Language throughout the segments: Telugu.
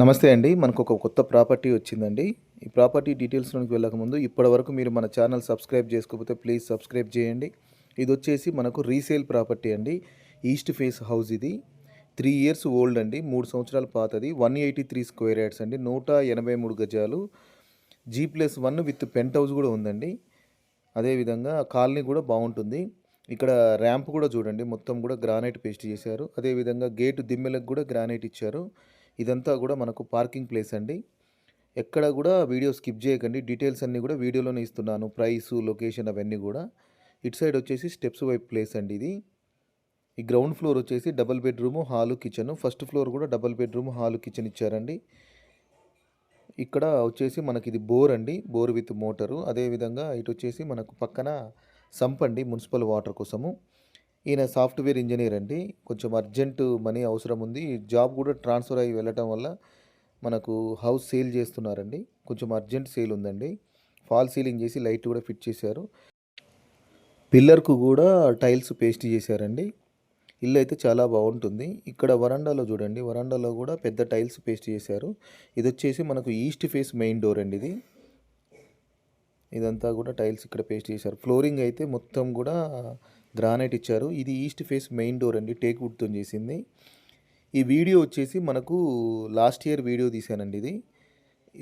నమస్తే అండి. మనకు ఒక కొత్త ప్రాపర్టీ వచ్చిందండి. ఈ ప్రాపర్టీ డీటెయిల్స్‌లోకి వెళ్ళకముందు ఇప్పటివరకు మీరు మన ఛానల్ సబ్స్క్రైబ్ చేసుకోకపోతే ప్లీజ్ సబ్స్క్రైబ్ చేయండి. ఇదొచ్చేసి మనకు రీసేల్ ప్రాపర్టీ అండి. ఈస్ట్ ఫేస్ హౌస్ ఇది. 3 ఇయర్స్ ఓల్డ్ అండి. 3 సంవత్సరాల పాతది. 183 స్క్వేర్ యార్డ్స్ అండి. 183 గజాలు. G+1 విత్ పెంట్ హౌస్ కూడా ఉందండి. అదేవిధంగా కాలనీ కూడా బాగుంటుంది. ఇక్కడ ర్యాంప్ కూడా చూడండి, మొత్తం కూడా గ్రానైట్ పేస్ట్ చేశారు. అదేవిధంగా గేటు దిమ్మెలకు కూడా గ్రానైట్ ఇచ్చారు. ఇదంతా కూడా మనకు పార్కింగ్ ప్లేస్ అండి. ఎక్కడ కూడా వీడియో స్కిప్ చేయకండి. డీటెయిల్స్ అన్నీ కూడా వీడియోలోనే ఇస్తున్నాను. ప్రైసు, లొకేషన్ అవన్నీ కూడా. ఇటు సైడ్ వచ్చేసి స్టెప్స్ వైపు ప్లేస్ అండి ఇది. ఈ గ్రౌండ్ ఫ్లోర్ వచ్చేసి double bedroom, hall, kitchen. First floor కూడా డబుల్ బెడ్రూమ్, హాలు, కిచెన్ ఇచ్చారండి. ఇక్కడ వచ్చేసి మనకి ఇది బోర్ అండి. Bore with motor. అదేవిధంగా ఇటు వచ్చేసి మనకు పక్కన సంప్ అండి, మున్సిపల్ వాటర్ కోసము. ఈయన సాఫ్ట్వేర్ ఇంజనీర్ అండి. కొంచెం అర్జెంటు మనీ అవసరం ఉంది. జాబ్ కూడా ట్రాన్స్ఫర్ అయ్యి వెళ్ళటం వల్ల మనకు హౌస్ సేల్ చేస్తున్నారండి. కొంచెం అర్జెంట్ సేల్ ఉందండి. ఫాల్ సీలింగ్ చేసి లైట్ కూడా ఫిట్ చేశారు. పిల్లర్కు కూడా టైల్స్ పేస్ట్ చేశారండి. ఇల్లు అయితే చాలా బాగుంటుంది. ఇక్కడ వరండాలో చూడండి, వరండాలో కూడా పెద్ద టైల్స్ పేస్ట్ చేశారు. ఇది వచ్చేసి మనకు ఈస్ట్ ఫేస్ మెయిన్ డోర్ అండి ఇది. ఇదంతా కూడా టైల్స్ ఇక్కడ పేస్ట్ చేశారు. ఫ్లోరింగ్ అయితే మొత్తం కూడా గ్రానైట్ ఇచ్చారు. ఇది ఈస్ట్ ఫేస్ మెయిన్ డోర్ అండి, టేక్ వుడ్తో చేసింది. ఈ వీడియో వచ్చేసి మనకు లాస్ట్ ఇయర్ వీడియో తీశానండి ఇది,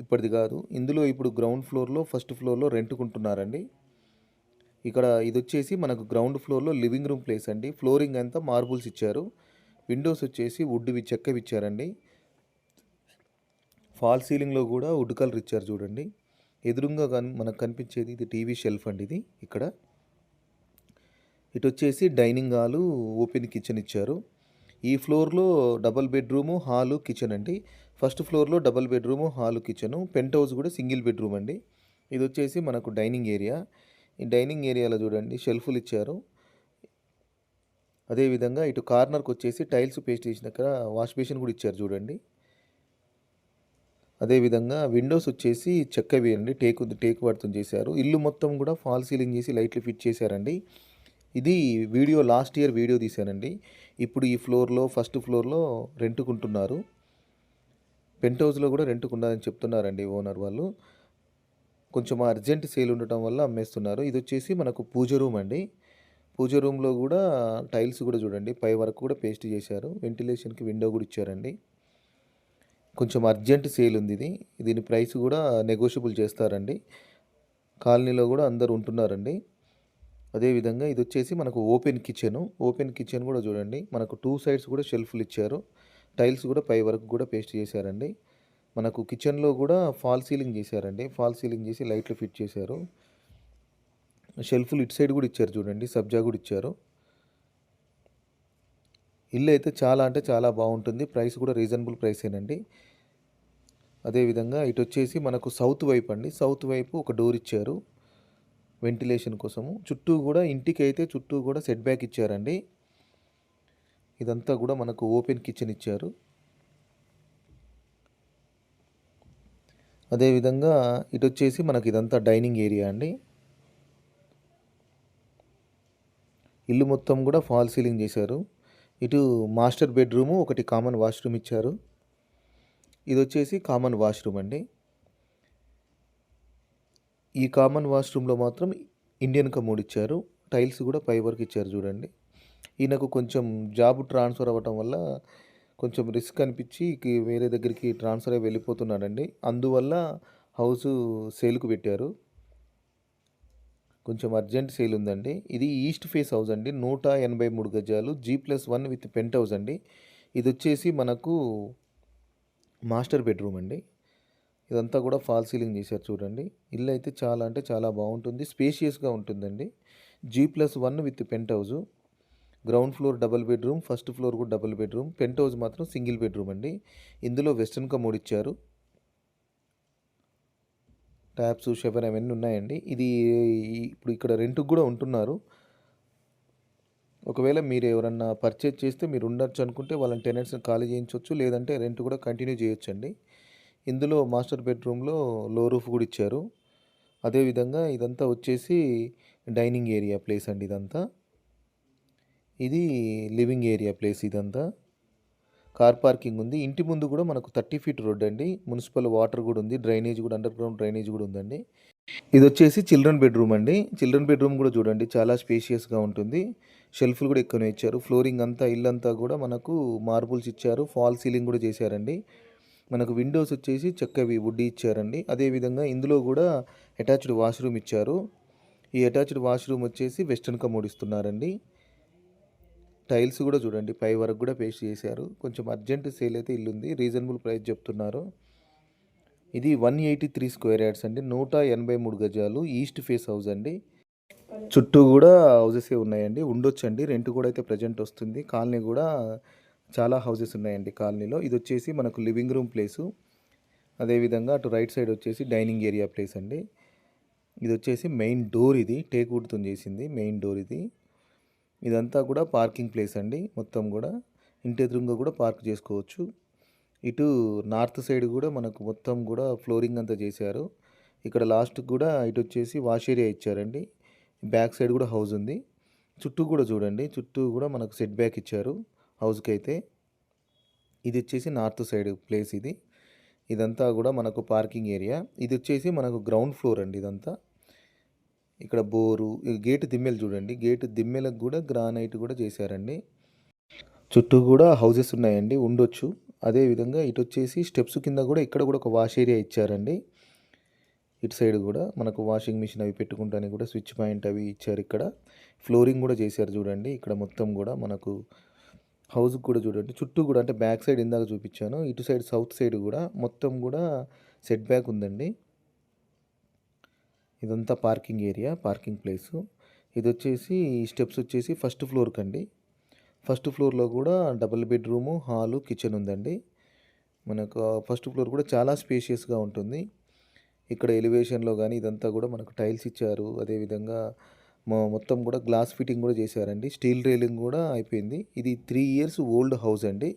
ఇప్పటిది కాదు. ఇందులో ఇప్పుడు గ్రౌండ్ ఫ్లోర్లో, ఫస్ట్ ఫ్లోర్లో రెంట్కుంటున్నారండి. ఇక్కడ ఇది వచ్చేసి మనకు గ్రౌండ్ ఫ్లోర్లో లివింగ్ రూమ్ ప్లేస్ అండి. ఫ్లోరింగ్ అంతా మార్బుల్స్ ఇచ్చారు. విండోస్ వచ్చేసి వుడ్వి చెక్కవి ఇచ్చారండి. ఫాల్ సీలింగ్లో కూడా వుడ్ కలర్ ఇచ్చారు చూడండి. ఎదురుగా మనకు కనిపించేది ఇది టీవీ షెల్ఫ్ అండి ఇది. ఇక్కడ ఇటు వచ్చేసి డైనింగ్ హాలు, ఓపెన్ కిచెన్ ఇచ్చారు. ఈ ఫ్లోర్లో డబల్ బెడ్రూము, హాలు, కిచెన్ అండి. ఫస్ట్ ఫ్లోర్లో double bedroom, hall, kitchen. Penthouse కూడా సింగిల్ బెడ్రూమ్ అండి. ఇది వచ్చేసి మనకు డైనింగ్ ఏరియా. ఈ డైనింగ్ ఏరియాలో చూడండి షెల్ఫ్లు ఇచ్చారు. అదేవిధంగా ఇటు కార్నర్కి వచ్చేసి టైల్స్ పేస్ట్ చేసినాక వాష్ బేసిన్ కూడా ఇచ్చారు చూడండి. అదేవిధంగా విండోస్ వచ్చేసి చెక్కవి అండి, టేకు వాడుతూ చేశారు. ఇల్లు మొత్తం కూడా ఫాల్ సీలింగ్ చేసి లైట్లు ఫిట్ చేశారండి. ఇది వీడియో లాస్ట్ ఇయర్ వీడియో తీశానండి. ఇప్పుడు ఈ ఫ్లోర్లో, ఫస్ట్ ఫ్లోర్లో రెంట్కుంటున్నారు. పెంట్ హౌస్లో కూడా రెంట్కున్నారని చెప్తున్నారండి ఓనర్ వాళ్ళు. కొంచెం అర్జెంట్ సేల్ ఉండటం వల్ల అమ్మేస్తున్నారు. ఇది వచ్చేసి మనకు పూజ రూమ్ అండి. పూజ రూమ్లో కూడా టైల్స్ కూడా చూడండి, పై వరకు కూడా పేస్ట్ చేశారు. వెంటిలేషన్కి విండో కూడా ఇచ్చారండి. కొంచెం అర్జెంట్ సేల్ ఉంది ఇది. దీని ప్రైస్ కూడా నెగోషియబుల్ చేస్తారండి. కాలనీలో కూడా అందరు ఉంటున్నారండి. అదేవిధంగా ఇది వచ్చేసి మనకు ఓపెన్ కిచెను. ఓపెన్ కిచెన్ కూడా చూడండి, మనకు 2 సైడ్స్ కూడా షెల్ఫ్లు ఇచ్చారు. టైల్స్ కూడా పై వరకు కూడా పేస్ట్ చేశారండి. మనకు కిచెన్లో కూడా ఫాల్ సీలింగ్ చేశారండి. ఫాల్ సీలింగ్ చేసి లైట్లు ఫిట్ చేశారు. షెల్ఫ్లు ఇటు సైడ్ కూడా ఇచ్చారు చూడండి, సబ్జా కూడా ఇచ్చారు. ఇల్లు అయితే చాలా అంటే చాలా బాగుంటుంది. ప్రైస్ కూడా రీజనబుల్ ప్రైసేనండి. అదేవిధంగా ఇటు వచ్చేసి మనకు సౌత్ వైపు అండి. సౌత్ వైపు ఒక డోర్ ఇచ్చారు వెంటిలేషన్ కోసము. చుట్టూ కూడా ఇంటికి అయితే చుట్టూ కూడా సెట్ బ్యాక్ ఇచ్చారండి. ఇదంతా కూడా మనకు ఓపెన్ కిచెన్ ఇచ్చారు. అదేవిధంగా ఇటు వచ్చేసి మనకి ఇదంతా డైనింగ్ ఏరియా అండి. ఇల్లు మొత్తం కూడా ఫాల్ సీలింగ్ చేశారు. ఇటు మాస్టర్ బెడ్రూము, ఒకటి కామన్ వాష్రూమ్ ఇచ్చారు. ఇది వచ్చేసి కామన్ వాష్రూమ్ అండి. ఈ కామన్ వాష్రూమ్లో మాత్రం ఇండియన్ కమోడ్ ఇచ్చారు. టైల్స్ కూడా పై వరకు ఇచ్చారు చూడండి. ఈయనకు కొంచెం జాబ్ ట్రాన్స్ఫర్ అవ్వటం వల్ల కొంచెం రిస్క్ అనిపించి వేరే దగ్గరికి ట్రాన్స్ఫర్ అయ్యి వెళ్ళిపోతున్నాడండి. అందువల్ల హౌస్ సేల్కు పెట్టారు. కొంచెం అర్జెంట్ సేల్ ఉందండి. ఇది ఈస్ట్ ఫేస్ హౌస్ అండి. 183 గజాలు, G+1 విత్ పెంట్ హౌస్ అండి. ఇది వచ్చేసి మనకు మాస్టర్ బెడ్రూమ్ అండి. ఇదంతా కూడా ఫాల్ సీలింగ్ చేశారు చూడండి. ఇల్లు అయితే చాలా అంటే చాలా బాగుంటుంది. స్పేషియస్గా ఉంటుందండి. G+1 with penthouse. Ground floor double bedroom, first floor కూడా డబుల్ బెడ్రూమ్. పెంట్ హౌస్ మాత్రం సింగిల్ బెడ్రూమ్ అండి. ఇందులో వెస్టర్న్ కమోడ్ ఇచ్చారు. ట్యాప్స్, షవర్ అవన్నీ ఉన్నాయండి. ఇది ఇప్పుడు ఇక్కడ రెంట్కి కూడా ఉంటున్నారు. ఒకవేళ మీరు ఎవరన్నా పర్చేజ్ చేస్తే మీరు ఉండొచ్చు అనుకుంటే వాళ్ళని టెనెంట్స్ని ఖాళీ చేయించవచ్చు, లేదంటే రెంట్ కూడా కంటిన్యూ చేయొచ్చండి. ఇందులో మాస్టర్ బెడ్రూమ్లో లో రూఫ్ కూడా ఇచ్చారు. అదేవిధంగా ఇదంతా వచ్చేసి డైనింగ్ ఏరియా ప్లేస్ అండి. ఇదంతా ఇది లివింగ్ ఏరియా ప్లేస్ ఇదంతా. కార్ పార్కింగ్ ఉంది. ఇంటి ముందు కూడా మనకు 30 ఫీట్ రోడ్ అండి. మున్సిపల్ వాటర్ కూడా ఉంది. డ్రైనేజ్ కూడా అండర్ గ్రౌండ్ డ్రైనేజ్ కూడా ఉందండి. ఇది వచ్చేసి చిల్డ్రన్ బెడ్రూమ్ అండి. చిల్డ్రన్ బెడ్రూమ్ కూడా చూడండి చాలా స్పేషియస్గా ఉంటుంది. షెల్ఫ్లు కూడా ఎక్కువనే ఇచ్చారు. ఫ్లోరింగ్ అంతా ఇల్లంతా కూడా మనకు మార్బుల్స్ ఇచ్చారు. ఫాల్ సీలింగ్ కూడా చేశారండి. మనకు విండోస్ వచ్చేసి చక్కవి వుడ్ ఇచ్చారండి. అదేవిధంగా ఇందులో కూడా అటాచ్డ్ వాష్రూమ్ ఇచ్చారు. ఈ అటాచ్డ్ వాష్రూమ్ వచ్చేసి వెస్టర్న్ కమోడ్ ఇస్తున్నారండి. టైల్స్ కూడా చూడండి పై వరకు కూడా పేస్ట్ చేశారు. కొంచెం అర్జెంట్ సేల్ అయితే ఇల్లుంది. రీజనబుల్ ప్రైస్ చెప్తున్నారు. ఇది 183 స్క్వేర్ యార్డ్స్ అండి. 183 గజాలు. ఈస్ట్ ఫేస్ హౌస్ అండి. చుట్టూ కూడా హౌసెస్ ఉన్నాయండి. ఉండొచ్చండి. రెంట్ కూడా అయితే ప్రజెంట్ వస్తుంది. కాలనీ కూడా చాలా హౌసెస్ ఉన్నాయండి కాలనీలో. ఇది వచ్చేసి మనకు లివింగ్ రూమ్ ప్లేసు. అదేవిధంగా అటు రైట్ సైడ్ వచ్చేసి డైనింగ్ ఏరియా ప్లేస్ అండి. ఇది వచ్చేసి మెయిన్ డోర్. ఇది టేక్ వుడ్తో చేసింది మెయిన్ డోర్ ఇది. ఇదంతా కూడా పార్కింగ్ ప్లేస్ అండి. మొత్తం కూడా ఇంటి ఎదురుగా కూడా పార్క్ చేసుకోవచ్చు. ఇటు నార్త్ సైడ్ కూడా మనకు మొత్తం కూడా ఫ్లోరింగ్ అంతా చేశారు. ఇక్కడ లాస్ట్ కూడా ఇటు వచ్చేసి వాష్ ఏరియా ఇచ్చారండి. బ్యాక్ సైడ్ కూడా హౌస్ ఉంది. చుట్టూ కూడా చూడండి, చుట్టూ కూడా మనకు సెట్ బ్యాక్ ఇచ్చారు హౌస్కి అయితే. ఇది వచ్చేసి నార్త్ సైడ్ ప్లేస్ ఇది. ఇదంతా కూడా మనకు పార్కింగ్ ఏరియా. ఇది వచ్చేసి మనకు గ్రౌండ్ ఫ్లోర్ అండి ఇదంతా. ఇక్కడ బోరు, గేటు దిమ్మెలు చూడండి. గేటు దిమ్మెలకు కూడా గ్రానైట్ కూడా చేశారండి. చుట్టూ కూడా హౌసెస్ ఉన్నాయండి, ఉండొచ్చు. అదేవిధంగా ఇటు వచ్చేసి స్టెప్స్ కింద కూడా ఇక్కడ కూడా ఒక వాష్ ఏరియా ఇచ్చారండి. ఇటు సైడ్ కూడా మనకు వాషింగ్ మిషన్ అవి పెట్టుకుంటానికి కూడా స్విచ్ పాయింట్ అవి ఇచ్చారు. ఇక్కడ ఫ్లోరింగ్ కూడా చేశారు చూడండి. ఇక్కడ మొత్తం కూడా మనకు హౌస్కి కూడా చూడండి చుట్టూ కూడా, అంటే బ్యాక్ సైడ్ ఇందాక చూపించాను, ఇటు సైడ్ సౌత్ సైడ్ కూడా మొత్తం కూడా సెట్ బ్యాక్ ఉందండి. ఇదంతా పార్కింగ్ ఏరియా, పార్కింగ్ ప్లేసు. ఇది వచ్చేసి స్టెప్స్ వచ్చేసి ఫస్ట్ ఫ్లోర్కి అండి. ఫస్ట్ ఫ్లోర్లో కూడా డబుల్ బెడ్రూము, హాలు, కిచెన్ ఉందండి. మనకు ఫస్ట్ ఫ్లోర్ కూడా చాలా స్పేషియస్గా ఉంటుంది. ఇక్కడ ఎలివేషన్లో కానీ ఇదంతా కూడా మనకు టైల్స్ ఇచ్చారు. అదేవిధంగా మొత్తం కూడా గ్లాస్ ఫిట్టింగ్ కూడా చేశారండి. స్టీల్ రైలింగ్ కూడా అయిపోయింది. ఇది 3 ఇయర్స్ ఓల్డ్ హౌస్ అండి.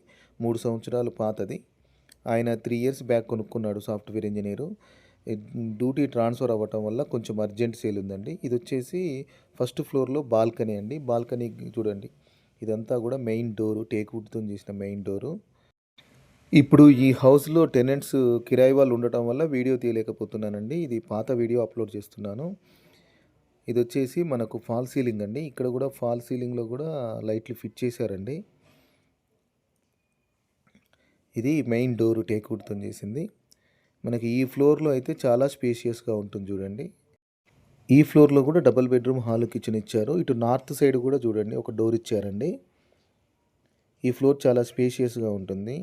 3 సంవత్సరాలు పాతది. ఆయన 3 ఇయర్స్ బ్యాక్ కొనుక్కున్నాడు సాఫ్ట్వేర్ ఇంజనీరు. డ్యూటీ ట్రాన్స్ఫర్ అవ్వటం వల్ల కొంచెం అర్జెంట్ సేల్ ఉందండి. ఇది వచ్చేసి ఫస్ట్ ఫ్లోర్లో బాల్కనీ అండి. బాల్కనీ చూడండి, ఇదంతా కూడా మెయిన్ డోరు, టేక్ వుడ్తో చేసిన మెయిన్ డోరు. ఇప్పుడు ఈ హౌస్లో టెనెంట్స్ కిరాయి వాళ్ళు ఉండటం వల్ల వీడియో తీయలేకపోతున్నానండి. ఇది పాత వీడియో అప్లోడ్ చేస్తున్నాను. ఇది వచ్చేసి మనకు ఫాల్ సీలింగ్ అండి. ఇక్కడ కూడా ఫాల్ సీలింగ్లో కూడా లైట్లు ఫిట్ చేశారండి. ఇది మెయిన్ డోరు టేక్ వుడ్తో చేసింది. మనకి ఈ ఫ్లోర్లో అయితే చాలా స్పేషియస్గా ఉంటుంది చూడండి. ఈ ఫ్లోర్లో కూడా డబుల్ బెడ్రూమ్, హాల్, కిచెన్ ఇచ్చారు. ఇటు నార్త్ సైడ్ కూడా చూడండి ఒక డోర్ ఇచ్చారండి. ఈ ఫ్లోర్ చాలా స్పేషియస్గా ఉంటుంది.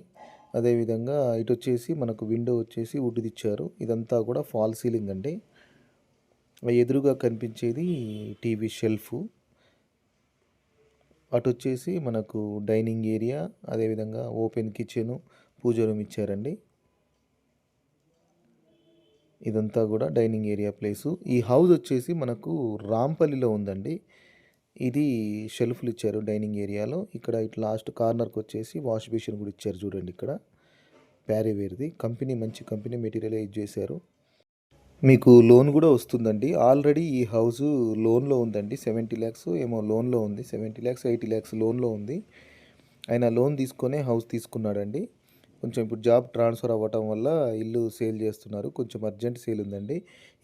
అదేవిధంగా ఇటు వచ్చేసి మనకు విండో వచ్చేసి వుడ్ది ఇచ్చారు. ఇదంతా కూడా ఫాల్ సీలింగ్ అండి. ఎదురుగా కనిపించేది టీవీ షెల్ఫ్. అటు వచ్చేసి మనకు డైనింగ్ ఏరియా, అదేవిధంగా ఓపెన్ కిచెను, పూజ రూమ్ ఇచ్చారండి. ఇదంతా కూడా డైనింగ్ ఏరియా ప్లేసు. ఈ హౌస్ వచ్చేసి మనకు రాంపల్లిలో ఉందండి. ఇది షెల్ఫ్లు ఇచ్చారు డైనింగ్ ఏరియాలో. ఇక్కడ ఇటు లాస్ట్ కార్నర్కి వచ్చేసి వాష్ బేసిన్ కూడా ఇచ్చారు చూడండి. ఇక్కడ ప్యారీవేర్ది కంపెనీ, మంచి కంపెనీ మెటీరియల్ యూజ్ చేశారు. మీకు లోన్ కూడా వస్తుందండి. ఆల్రెడీ ఈ హౌస్ లోన్లో ఉందండి. 70 lakhs ఏమో లోన్లో ఉంది. 70 lakhs 80 lakhs లోన్లో ఉంది. ఆయన లోన్ తీసుకొనే హౌస్ తీసుకున్నాడండి. కొంచెం ఇప్పుడు జాబ్ ట్రాన్స్ఫర్ అవ్వటం వల్ల ఇల్లు సేల్ చేస్తున్నారు. కొంచెం అర్జెంట్ సేల్ ఉందండి.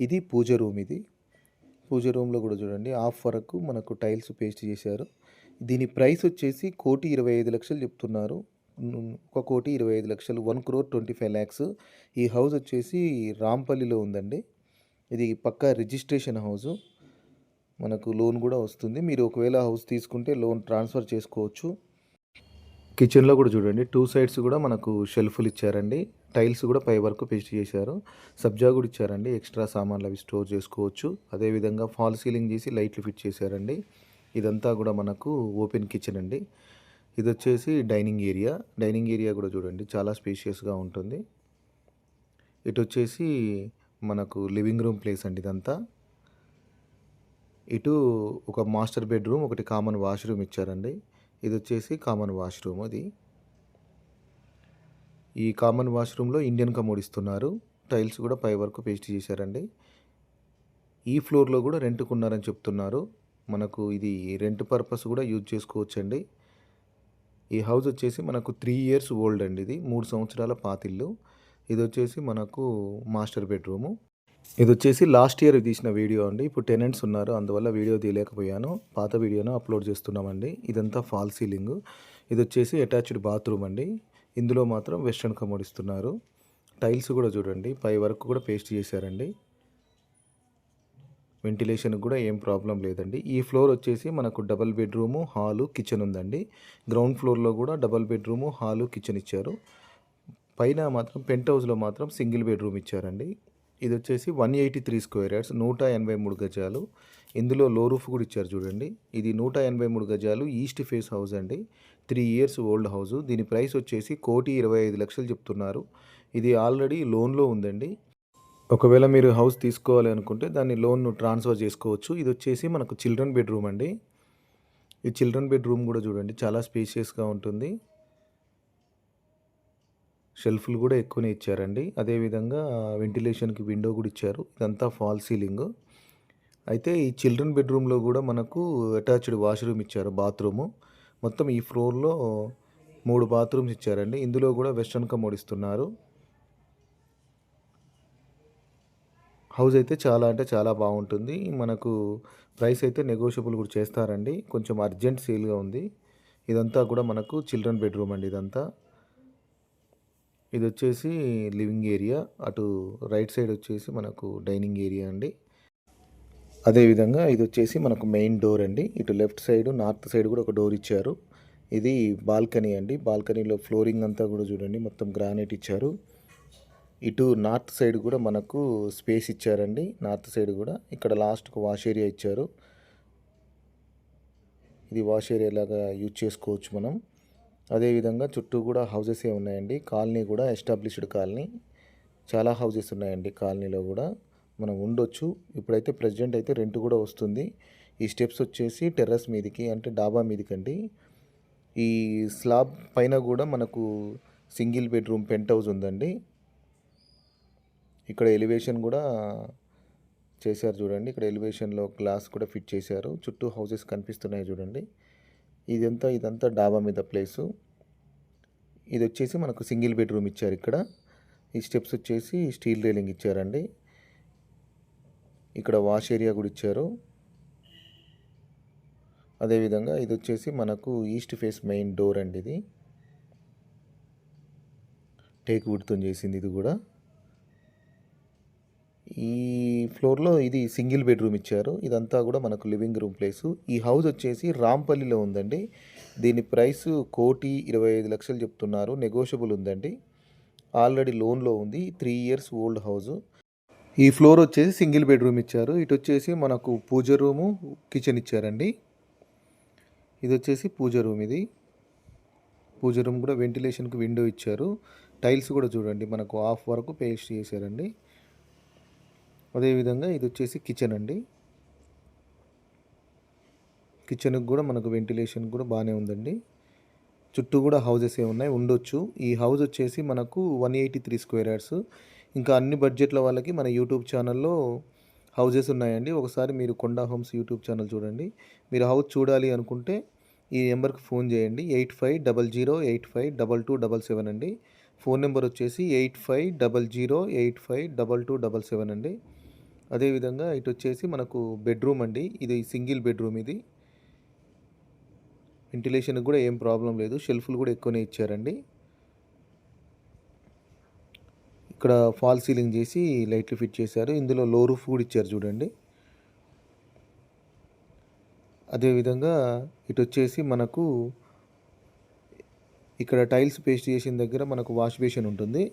ఇది పూజ రూమ్. ఇది పూజ రూమ్లో కూడా చూడండి హాఫ్ వరకు మనకు టైల్స్ పేస్ట్ చేశారు. దీని ప్రైస్ వచ్చేసి 1,25,00,000 చెప్తున్నారు. 1,25,00,000, 1,25 lakhs. ఈ హౌస్ వచ్చేసి రాంపల్లిలో ఉందండి. ఇది పక్కా రిజిస్ట్రేషన్ హౌసు. మనకు లోన్ కూడా వస్తుంది. మీరు ఒకవేళ హౌస్ తీసుకుంటే లోన్ ట్రాన్స్ఫర్ చేసుకోవచ్చు. కిచెన్లో కూడా చూడండి 2 సైడ్స్ కూడా మనకు షెల్ఫ్లు ఇచ్చారండి. టైల్స్ కూడా పై వరకు పేస్ట్ చేశారు. సబ్జా కూడా ఇచ్చారండి. ఎక్స్ట్రా సామాన్లు అవి స్టోర్ చేసుకోవచ్చు. అదేవిధంగా ఫాల్ సీలింగ్ చేసి లైట్లు ఫిట్ చేశారండి. ఇదంతా కూడా మనకు ఓపెన్ కిచెన్ అండి. ఇది వచ్చేసి డైనింగ్ ఏరియా. డైనింగ్ ఏరియా కూడా చూడండి చాలా స్పేషియస్గా ఉంటుంది. ఇటు వచ్చేసి మనకు లివింగ్ రూమ్ ప్లేస్ అండి ఇదంతా. ఇటు ఒక మాస్టర్ బెడ్రూమ్, ఒకటి కామన్ వాష్రూమ్ ఇచ్చారండి. ఇది వచ్చేసి కామన్ వాష్రూమ్. ఇది ఈ కామన్ వాష్రూమ్లో ఇండియన్ కమోడ్ ఇస్తున్నారు. టైల్స్ కూడా పై వరకు పేస్ట్ చేశారండి. ఈ ఫ్లోర్లో కూడా రెంట్కు ఉన్నారని చెప్తున్నారు. మనకు ఇది రెంట్ పర్పస్ కూడా యూజ్ చేసుకోవచ్చండి. ఈ హౌస్ వచ్చేసి మనకు 3 ఇయర్స్ ఓల్డ్ అండి ఇది. 3 సంవత్సరాల పాతిల్లు. ఇదొచ్చేసి మనకు మాస్టర్ బెడ్‌రూము. ఇదొచ్చేసి లాస్ట్ ఇయర్ తీసిన వీడియో అండి. ఇప్పుడు టెనెంట్స్ ఉన్నారు. అందువల్ల వీడియో తీయలేకపోయాను. పాత వీడియోను అప్‌లోడ్ చేస్తున్నామండి. ఇదంతా ఫాల్ సీలింగు. ఇదొచ్చేసి అటాచ్డ్ బాత్రూమ్ అండి. ఇందులో మాత్రం వెస్టర్న్ కమోడ్ ఇస్తున్నారు. టైల్స్ కూడా చూడండి. పై వరకు కూడా పేస్ట్ చేశారండి. వెంటిలేషన్‌కి కూడా ఏం ప్రాబ్లమ్ లేదండి. ఈ ఫ్లోర్ వచ్చేసి మనకు డబుల్ బెడ్‌రూము, హాలు, కిచెన్ ఉందండి. గ్రౌండ్ ఫ్లోర్‌లో కూడా డబుల్ బెడ్‌రూము, హాలు, కిచెన్ ఇచ్చారు. పైన మాత్రం పెంట్ హౌస్‌లో మాత్రం సింగిల్ బెడ్‌రూమ్ ఇచ్చారండి. ఇది వచ్చేసి 183 స్క్వేర్ యార్డ్స్, 183 గజాలు. ఇందులో లో రూఫ్ కూడా ఇచ్చారు చూడండి. ఇది 183 గజాలు ఈస్ట్ ఫేస్ హౌస్ అండి. 3 ఇయర్స్ ఓల్డ్ హౌస్. దీని ప్రైస్ వచ్చేసి 1,25,00,000 చెప్తున్నారు. ఇది ఆల్రెడీ లోన్‌లో ఉందండి. ఒకవేళ మీరు హౌస్ తీసుకోవాలి అనుకుంటే దాన్ని లోన్‌ను ట్రాన్స్ఫర్ చేసుకోవచ్చు. ఇది వచ్చేసి మనకు చిల్డ్రన్ బెడ్‌రూమ్ అండి. ఈ చిల్డ్రన్ బెడ్‌రూమ్ కూడా చూడండి చాలా స్పేషియస్‌గా ఉంటుంది. షెల్ఫ్‌లు కూడా ఎక్కువనే ఇచ్చారండి. అదేవిధంగా వెంటిలేషన్‌కి విండో కూడా ఇచ్చారు. ఇదంతా ఫాల్ సీలింగు. అయితే ఈ చిల్డ్రన్ బెడ్‌రూమ్‌లో కూడా మనకు అటాచ్డ్ వాష్‌రూమ్ ఇచ్చారు, బాత్రూము. మొత్తం ఈ ఫ్లోర్‌లో 3 బాత్రూమ్స్ ఇచ్చారండి. ఇందులో కూడా వెస్టర్న్ కమోడ్ ఇస్తున్నారు. హౌస్ అయితే చాలా అంటే చాలా బాగుంటుంది. మనకు ప్రైస్ అయితే నెగోషియబుల్ కూడా చేస్తారండి. కొంచెం అర్జెంట్ సేల్‌గా ఉంది. ఇదంతా కూడా మనకు చిల్డ్రన్ బెడ్‌రూమ్ అండి ఇదంతా. ఇదొచ్చేసి లివింగ్ ఏరియా. అటు రైట్ సైడ్ వచ్చేసి మనకు డైనింగ్ ఏరియా అండి. అదేవిధంగా ఇదొచ్చేసి మనకు మెయిన్ డోర్ అండి. ఇటు లెఫ్ట్ సైడ్, నార్త్ సైడ్ కూడా ఒక డోర్ ఇచ్చారు. ఇది బాల్కనీ అండి. బాల్కనీలో ఫ్లోరింగ్ అంతా కూడా చూడండి మొత్తం గ్రానైట్ ఇచ్చారు. ఇటు నార్త్ సైడ్ కూడా మనకు స్పేస్ ఇచ్చారండి. నార్త్ సైడ్ కూడా ఇక్కడ లాస్ట్‌కు వాష్ ఏరియా ఇచ్చారు. ఇది వాష్ ఏరియా లాగా యూజ్ చేసుకోవచ్చు మనం. అదేవిధంగా చుట్టూ కూడా హౌసెసే ఉన్నాయండి. కాలనీ కూడా ఎస్టాబ్లిష్డ్ కాలనీ. చాలా హౌసెస్ ఉన్నాయండి కాలనీలో కూడా. మనం ఉండొచ్చు. ఇప్పుడైతే ప్రెజెంట్ అయితే రెంట్ కూడా వస్తుంది. ఈ స్టెప్స్ వచ్చేసి టెర్రస్ మీదకి అంటే డాబా మీదకండి. ఈ స్లాబ్ పైన కూడా మనకు సింగిల్ బెడ్‌రూమ్ పెంట్ హౌస్ ఉందండి. ఇక్కడ ఎలివేషన్ కూడా చేశారు చూడండి. ఇక్కడ ఎలివేషన్‌లో గ్లాస్ కూడా ఫిట్ చేశారు. చుట్టూ హౌసెస్ కనిపిస్తున్నాయి చూడండి. ఇదంతా డాబా మీద ప్లేసు. ఇది వచ్చేసి మనకు సింగిల్ బెడ్‌రూమ్ ఇచ్చారు ఇక్కడ. ఈ స్టెప్స్ వచ్చేసి స్టీల్ రైలింగ్ ఇచ్చారండి. ఇక్కడ వాష్ ఏరియా కూడా ఇచ్చారు. అదేవిధంగా ఇది వచ్చేసి మనకు ఈస్ట్ ఫేస్ మెయిన్ డోర్ అండి ఇది. టేక్ వుడ్‌తో చేసింది ఇది కూడా. ఈ ఫ్లోర్‌లో ఇది సింగిల్ బెడ్‌రూమ్ ఇచ్చారు. ఇదంతా కూడా మనకు లివింగ్ రూమ్ ప్లేసు. ఈ హౌస్ వచ్చేసి రాంపల్లిలో ఉందండి. దీని ప్రైస్ 1,25,00,000 చెప్తున్నారు. నెగోషియబుల్ ఉందండి. ఆల్రెడీ లోన్‌లో ఉంది. 3 ఇయర్స్ ఓల్డ్ హౌసు. ఈ ఫ్లోర్ వచ్చేసి సింగిల్ బెడ్‌రూమ్ ఇచ్చారు. ఇటు వచ్చేసి మనకు పూజ రూము, కిచెన్ ఇచ్చారండి. ఇది వచ్చేసి పూజ రూమ్ ఇది. పూజ రూమ్ కూడా వెంటిలేషన్‌కి విండో ఇచ్చారు. టైల్స్ కూడా చూడండి మనకు హాఫ్ వరకు పేస్ట్ చేశారండి. అదేవిధంగా ఇది వచ్చేసి కిచెన్ అండి. కిచెన్‌కి కూడా మనకు వెంటిలేషన్ కూడా బాగానే ఉందండి. చుట్టూ కూడా హౌసెసే ఉన్నాయి, ఉండొచ్చు. ఈ హౌస్ వచ్చేసి మనకు 183 స్క్వేర్ యార్డ్స్. ఇంకా అన్ని బడ్జెట్ల వాళ్ళకి మన యూట్యూబ్ ఛానల్లో హౌసెస్ ఉన్నాయండి. ఒకసారి మీరు కొండా హోమ్స్ యూట్యూబ్ ఛానల్ చూడండి. మీరు హౌస్ చూడాలి అనుకుంటే ఈ నెంబర్కి ఫోన్ చేయండి. 8500852277 అండి. ఫోన్ నెంబర్ వచ్చేసి 8500852277 అండి. అదేవిధంగా ఇటు వచ్చేసి మనకు బెడ్రూమ్ అండి. ఇది సింగిల్ బెడ్రూమ్ ఇది. వెంటిలేషన్‌కి కూడా ఏం ప్రాబ్లం లేదు. షెల్ఫ్‌లు కూడా ఎక్కువనే ఇచ్చారండి. ఇక్కడ ఫాల్ సీలింగ్ చేసి లైట్లు ఫిట్ చేశారు. ఇందులో లో రూఫ్ కూడా ఇచ్చారు చూడండి. అదేవిధంగా ఇటు వచ్చేసి మనకు ఇక్కడ టైల్స్ పేస్ట్ చేసిన దగ్గర మనకు వాష్ బేసిన్ ఉంటుంది.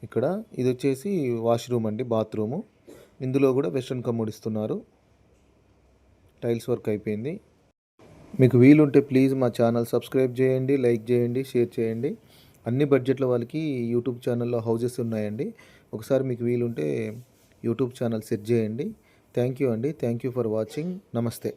ఇక్కడ ఇది వచ్చేసి వాష్‌రూమ్ అండి, బాత్రూము. ఇందులో కూడా వెస్టర్న్ కమోడ్ ఇస్తున్నారు. టైల్స్ వర్క్ అయిపోయింది. మీకు వీలుంటే ప్లీజ్ మా ఛానల్ సబ్స్క్రైబ్ చేయండి, లైక్ చేయండి, షేర్ చేయండి. అన్ని బడ్జెట్ల వాళ్ళకి యూట్యూబ్ ఛానల్లో హౌసెస్ ఉన్నాయండి. ఒకసారి మీకు వీలుంటే యూట్యూబ్ ఛానల్ సెర్చ్ చేయండి. థ్యాంక్ యూ అండి. Thank you for watching. నమస్తే.